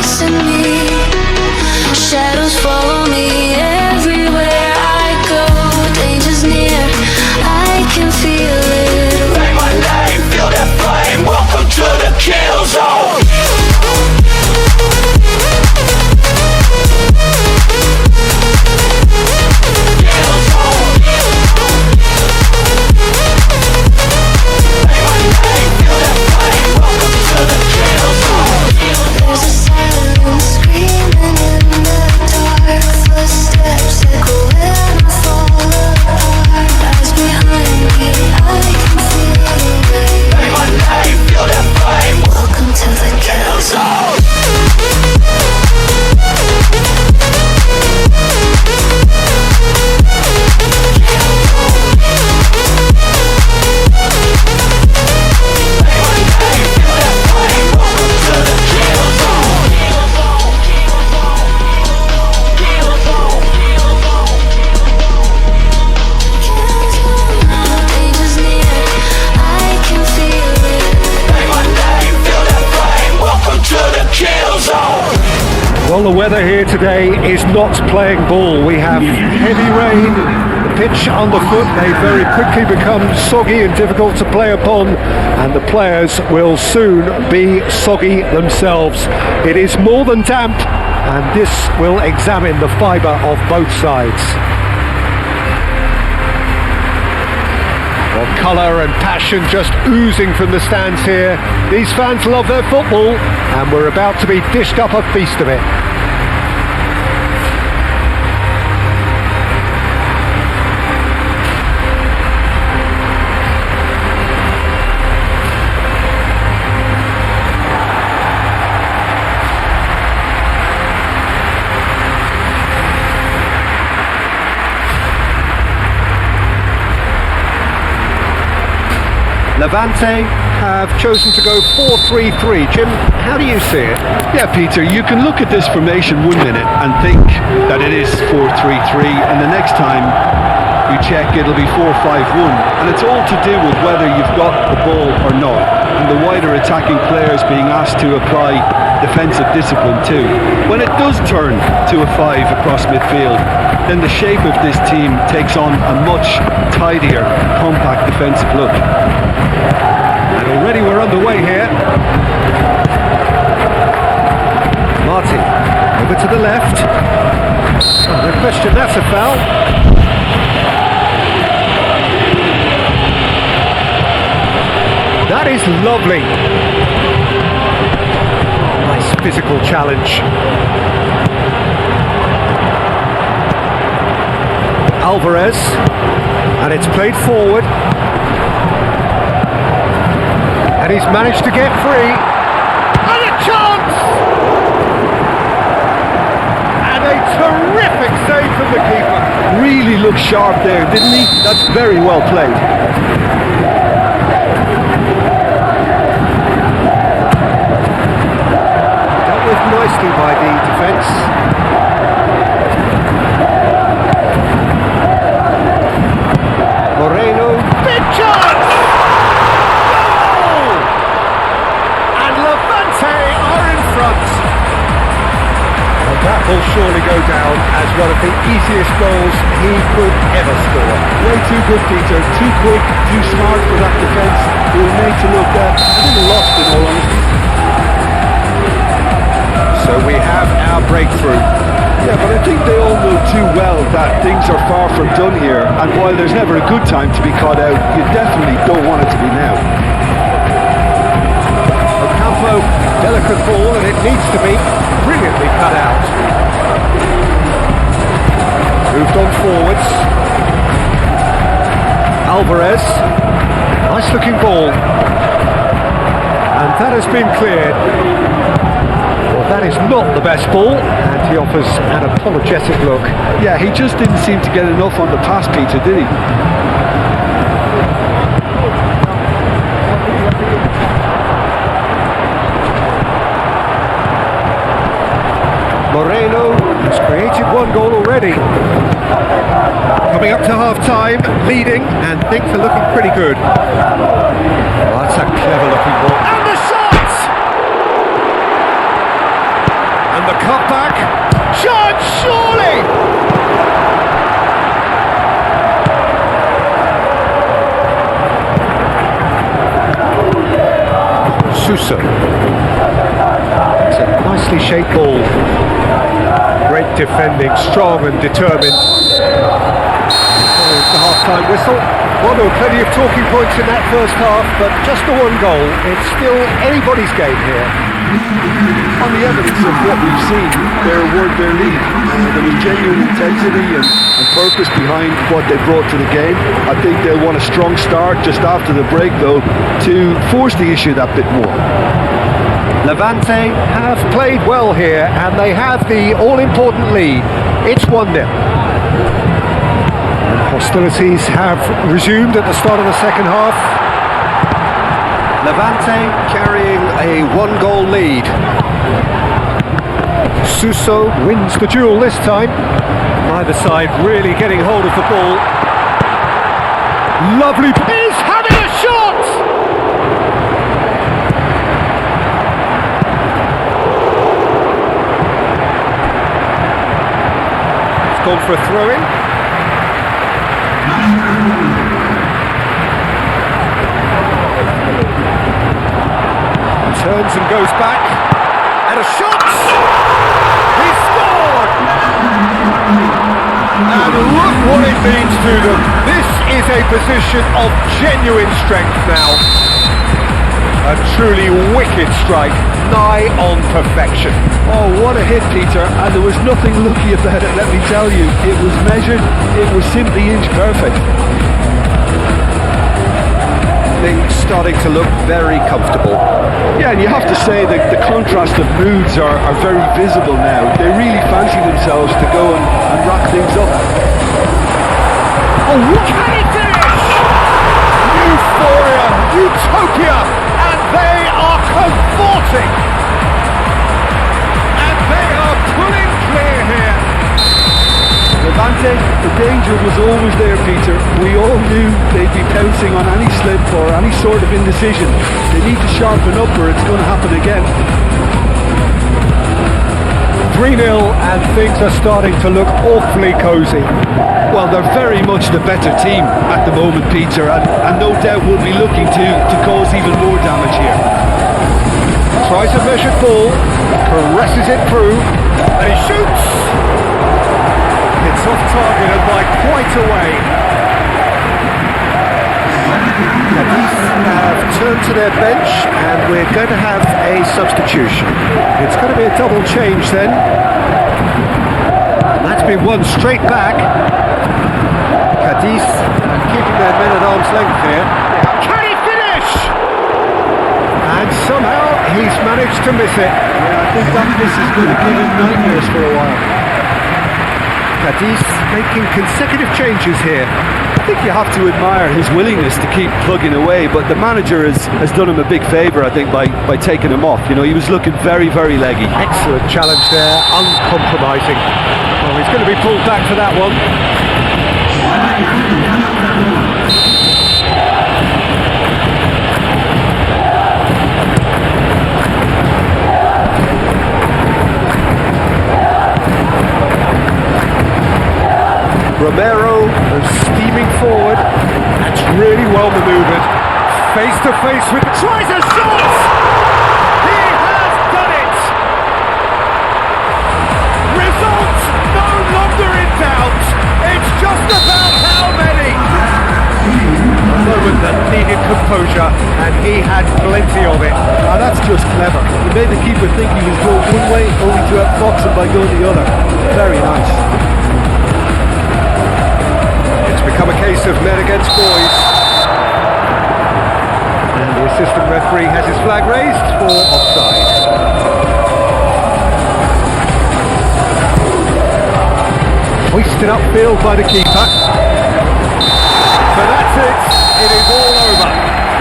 chasing me. Shadows follow me everywhere I go. Danger's near, I can feel it. Say my name, feel that flame. Welcome to the kill zone. Well, the weather here today is not playing ball. We have heavy rain, the pitch underfoot may very quickly become soggy and difficult to play upon, and the players will soon be soggy themselves. It is more than damp, and this will examine the fibre of both sides. Well, colour and passion just oozing from the stands here. These fans love their football, and we're about to be dished up a feast of it. Levante have chosen to go 4-3-3. Jim, how do you see it? Yeah, Peter, you can look at this formation 1 minute and think that it is 4-3-3, and the next time you check it'll be 4-5-1, and it's all to do with whether you've got the ball or not, and the wider attacking players being asked to apply defensive discipline too. When it does turn to a 5 across midfield, then the shape of this team takes on a much tidier, compact defensive look. And already we're underway here. Martin, over to the left. Oh, no question, that's a foul. That is lovely. Nice physical challenge. Alvarez, and it's played forward. And he's managed to get free. And a chance! And a terrific save from the keeper. Really looked sharp there, didn't he? That's very well played. Dealt with nicely by the defence. Moreno, big chance! Goal! And Levante are in front. And that will surely go down as one of the easiest goals he could ever score. Way too good, Peter. Too quick, too smart for that defence. They were made to look a little lost, in all honesty. So we have our breakthrough. Yeah, but I think they all know too well that things are far from done here, and while there's never a good time to be caught out, you definitely don't want it to be now. Ocampo, delicate ball, and it needs to be brilliantly cut out. Moved on forwards. Alvarez, nice looking ball, and that has been cleared. Well, that is not the best ball, and he offers an apologetic look. Yeah, he just didn't seem to get enough on the pass, Peter, did he? Moreno has created one goal already. Coming up to half-time, leading, and things are looking pretty good. Well, that's a clever looking ball. And the shot! Suso. It's a nicely shaped ball. Great defending, strong and determined. The half-time whistle. Well, there were plenty of talking points in that first half, but just the one goal. It's still anybody's game here. On the evidence of what we've seen, they're worth their lead. There was genuine intensity and purpose behind what they brought to the game. I think they'll want a strong start just after the break, though, to force the issue that bit more. Levante have played well here, and they have the all-important lead. It's 1-0. Hostilities have resumed at the start of the second half. Levante carrying a one-goal lead. Suso wins the duel this time. Neither side really getting hold of the ball. Lovely. He's having a shot! It's gone for a throw-in. Turns and goes back, and a shot! He scored! And look what it means to them. This is a position of genuine strength now. A truly wicked strike, nigh on perfection. Oh, what a hit, Peter, and there was nothing lucky about it, let me tell you. It was measured, it was simply inch perfect. Things starting to look very comfortable. Yeah, and you have to say that the contrast of moods are very visible now. They really fancy themselves to go and wrap things up. Oh, what can he finish? Euphoria, utopia, and they are cavorting. And they are pulling clear here. Levante, the danger was always there, Peter. We all knew they'd be pouncing on any slip or any sort of indecision. They need to sharpen up or it's going to happen again. 3-0 and things are starting to look awfully cosy. Well, they're very much the better team at the moment, Peter, and no doubt will be looking to cause even more damage here. Tries a measured ball, caresses it through, and he shoots! It's off target and by quite a way. Cadiz have turned to their bench and we're going to have a substitution. It's going to be a double change then. And that's been won straight back. Cadiz are keeping their men at arm's length here. Can he finish? And somehow he's managed to miss it. Yeah, I think that miss is going to give him nightmares for a while. Cadiz making consecutive changes here. I think you have to admire his willingness to keep plugging away, but the manager has done him a big favour, I think, by taking him off. You know, he was looking very, very leggy. Excellent challenge there, uncompromising. Well, he's going to be pulled back for that one. Romero steaming forward. That's really well manoeuvred. Face to face with... Tries a shot! He has done it! Result no longer in doubt. It's just about how many. A moment that needed composure, and he had plenty of it. Now that's just clever. He made the keeper think he was going one way, only to outfox him by going the other. Very nice. Become a case of men against boys. And the assistant referee has his flag raised for offside. Hoisted upfield by the keeper. So that's it. It is all over.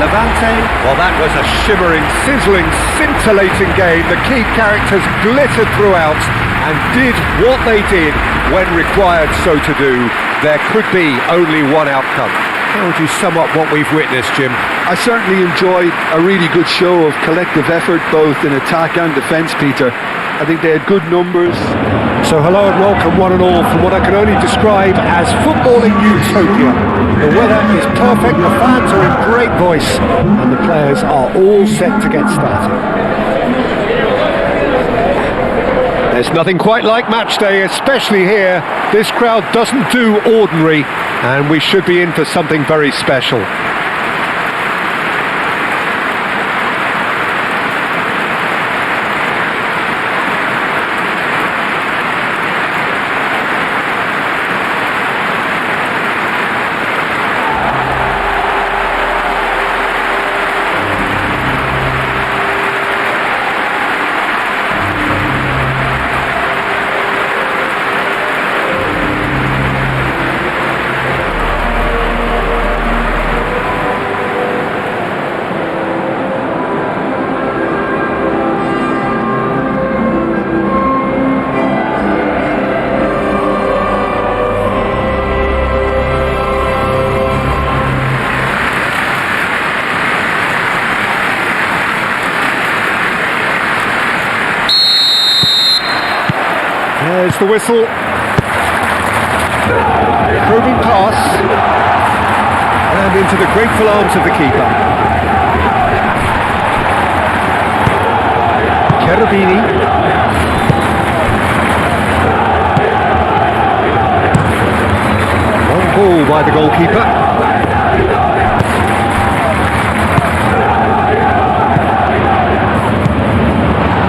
Levante, well, that was a shimmering, sizzling, scintillating game. The key characters glittered throughout and did what they did when required so to do. There could be only one outcome. How would you sum up what we've witnessed, Jim? I certainly enjoyed a really good show of collective effort, both in attack and defence, Peter. I think they had good numbers. So hello and welcome one and all from what I can only describe as footballing utopia. The weather is perfect, the fans are in great voice, and the players are all set to get started. There's nothing quite like match day, especially here. This crowd doesn't do ordinary, and we should be in for something very special. There's the whistle. Probing pass. And into the grateful arms of the keeper. Cherubini. Long ball by the goalkeeper.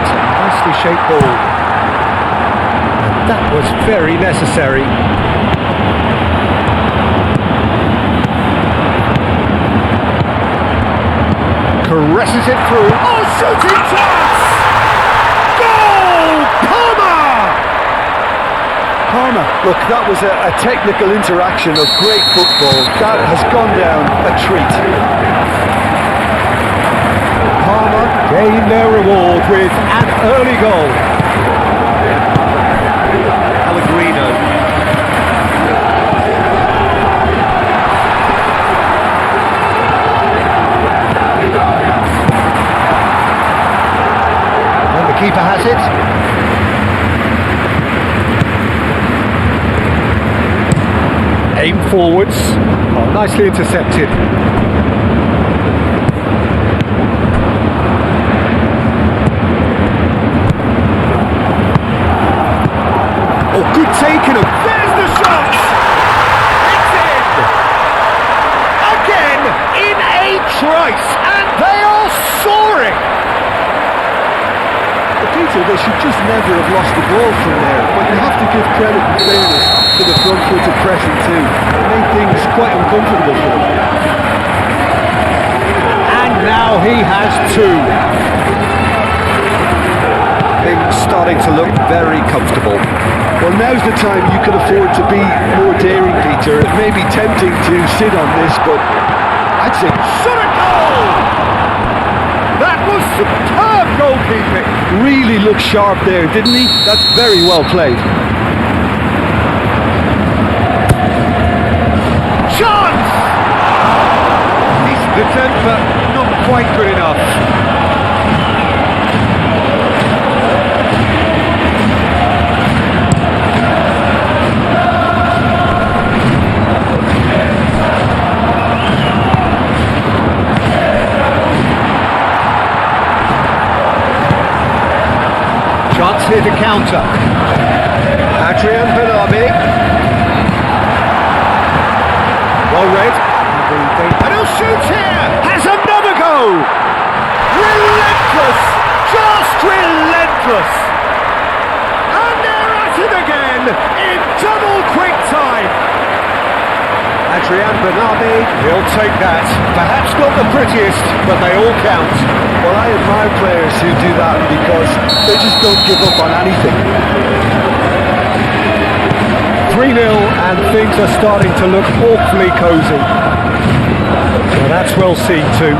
It's a nicely shaped ball. That was very necessary. Caresses it through. Oh, shooting chance! Goal! Palmer! Palmer, look, that was a technical interaction of great football. That has gone down a treat. Palmer gained their reward with an early goal. Keeper has it. Aim forwards. Oh, nicely intercepted. Oh, good taken. There's the shot. It's in. Again in a trice, and they are soaring. Peter, they should just never have lost the ball from there, but you have to give credit and fairness to the front-footed pressing too. It made things quite uncomfortable for them. And now he has two. Things starting to look very comfortable. Well, now's the time you can afford to be more daring, Peter. It may be tempting to sit on this, but I'd say shot a goal! That was superb goalkeeping. Really looked sharp there, didn't he? That's very well played. Chance! Decent attempt, but not quite good enough. Chance here to counter. Adrian Benabi. Well read. And he'll shoot here. Has another go. Relentless. Just relentless. And they're at it again in double quick time. Adrian Benabi, he'll take that. Perhaps not the prettiest, but they all count. Well, I admire players who do that because they just don't give up on anything. 3-0 and things are starting to look awfully cosy. Well, that's well seen too.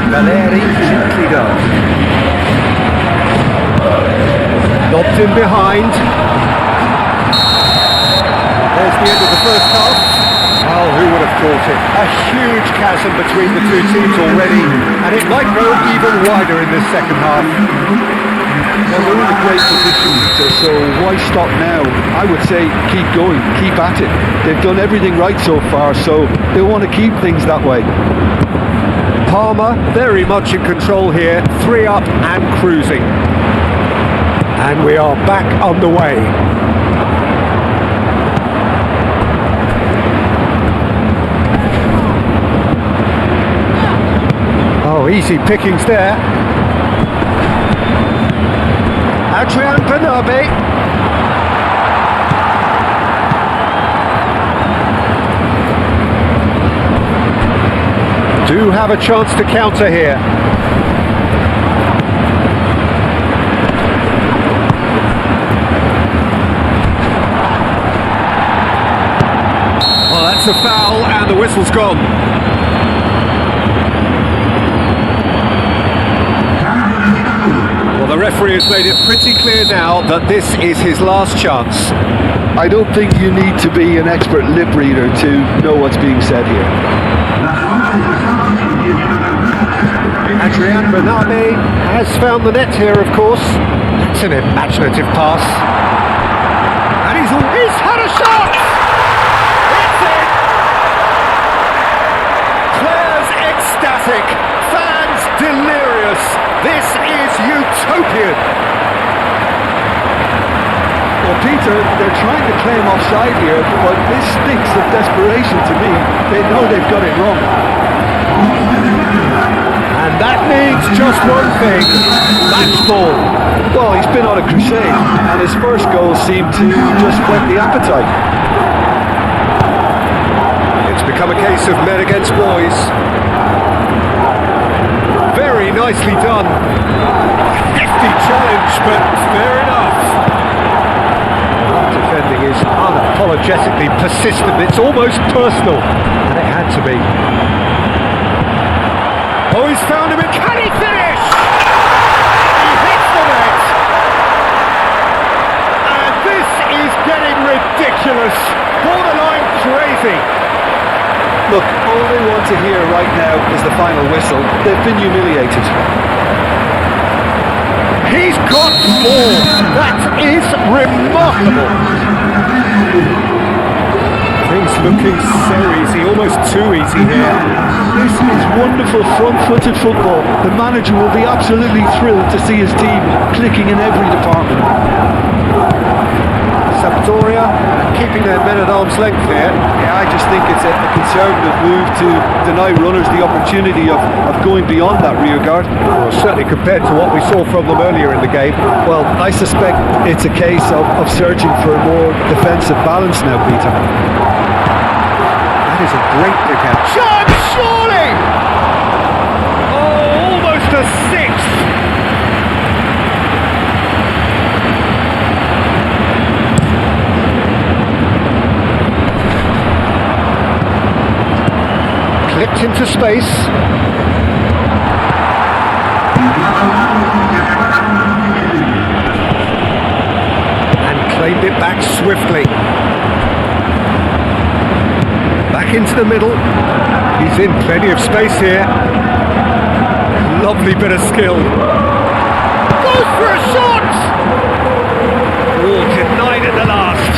Valeri gently done. Lobbed in behind. There's the end of the first half. Well, who would have thought it. A huge chasm between the two teams already, and it might grow even wider in this second half. Well, they're in a great position, so why stop now? I would say keep going, keep at it. They've done everything right so far, so they want to keep things that way. Palmer very much in control here, 3 up and cruising. And we are back underway. Oh, easy pickings there. Adrian Bernabé. Do have a chance to counter here. Well, that's a foul and the whistle's gone. Well, the referee has made it pretty clear now that this is his last chance. I don't think you need to be an expert lip reader to know what's being said here. Adrian Bernabé has found the net here, of course. It's an imaginative pass. And he's had a shot! It's in! Players ecstatic, fans delirious. This is utopian. Well, Peter, they're trying to claim offside here, but this stinks of desperation to me. They know they've got it wrong. And that means just one thing, match ball. Well, he's been on a crusade, and his first goal seemed to just whet the appetite. It's become a case of men against boys. Very nicely done. Hefty challenge, but fair enough. Defending is unapologetically persistent. It's almost personal, and it had to be. Oh, he's found him, and can he finish? He hits the net. And this is getting ridiculous. Borderline crazy. Look, all they want to hear right now is the final whistle. They've been humiliated. He's got more. That is remarkable. Things looking so easy, almost too easy here. This is wonderful front-footed football. The manager will be absolutely thrilled to see his team clicking in every department. Sampdoria keeping their men at arm's length here. Yeah, I just think it's a conservative move to deny runners the opportunity of going beyond that rear guard. Well, certainly compared to what we saw from them earlier in the game. Well, I suspect it's a case of searching for more defensive balance now, Peter. That is a great pick out. Chance, surely! Oh, almost a sixth! Clipped into space. And claimed it back swiftly. Back into the middle. He's in plenty of space here. Lovely bit of skill. Goes for a shot! Oh, denied at the last.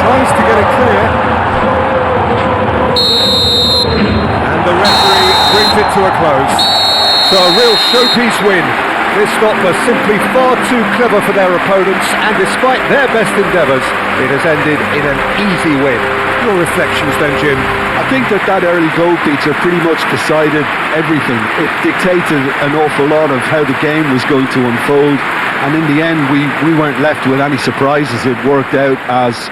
Tries to get it clear. And the referee brings it to a close. So a real showpiece win. This lot were simply far too clever for their opponents, and despite their best endeavours, it has ended in an easy win. Your reflections then, Jim? I think that early goal, Peter, pretty much decided everything. It dictated an awful lot of how the game was going to unfold, and in the end we weren't left with any surprises. It worked out as